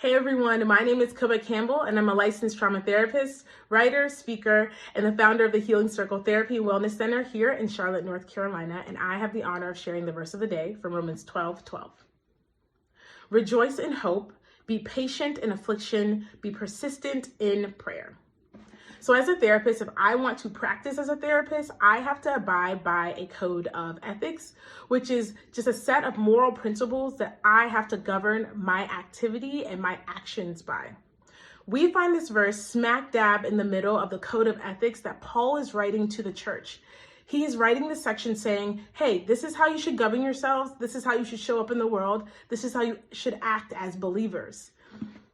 Hey everyone, my name is Campbell and I'm a licensed trauma therapist, writer, speaker, and the founder of the Healing Circle Therapy and Wellness Center here in Charlotte, North Carolina, and I have the honor of sharing the verse of the day from Romans 12:12. Rejoice in hope, be patient in affliction, be persistent in prayer. So as a therapist, if I want to practice as a therapist, I have to abide by a code of ethics, which is just a set of moral principles that I have to govern my activity and my actions by. We find this verse smack dab in the middle of the code of ethics that Paul is writing to the church. He is writing this section saying, hey, this is how you should govern yourselves. This is how you should show up in the world. This is how you should act as believers.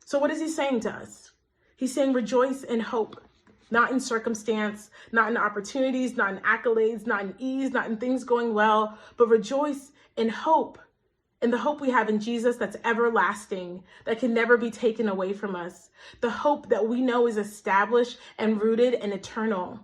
So what is he saying to us? He's saying rejoice in hope. Not in circumstance, not in opportunities, not in accolades, not in ease, not in things going well, but rejoice in hope, in the hope we have in Jesus that's everlasting, that can never be taken away from us, the hope that we know is established and rooted and eternal.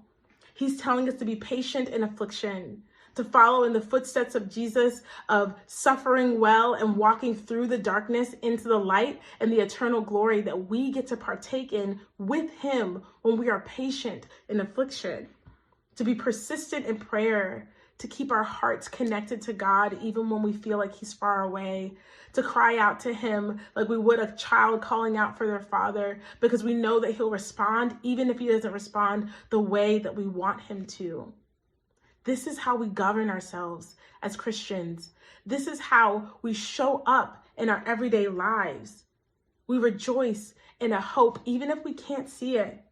He's telling us to be patient in affliction, to follow in the footsteps of Jesus, of suffering well and walking through the darkness into the light and the eternal glory that we get to partake in with him when we are patient in affliction, to be persistent in prayer, to keep our hearts connected to God even when we feel like he's far away, to cry out to him like we would a child calling out for their father, because we know that he'll respond even if he doesn't respond the way that we want him to. This is how we govern ourselves as Christians. This is how we show up in our everyday lives. We rejoice in a hope, even if we can't see it.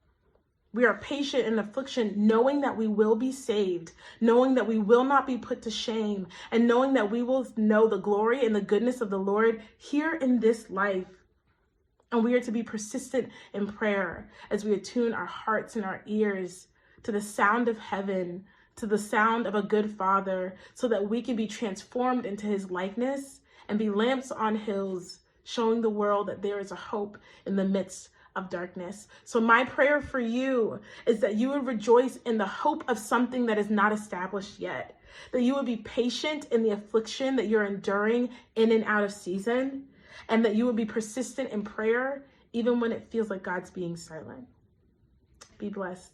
We are patient in affliction, knowing that we will be saved, knowing that we will not be put to shame, and knowing that we will know the glory and the goodness of the Lord here in this life. And we are to be persistent in prayer as we attune our hearts and our ears to the sound of heaven, to the sound of a good Father, so that we can be transformed into his likeness and be lamps on hills, showing the world that there is a hope in the midst of darkness. So my prayer for you is that you would rejoice in the hope of something that is not established yet, that you would be patient in the affliction that you're enduring in and out of season, and that you would be persistent in prayer, even when it feels like God's being silent. Be blessed.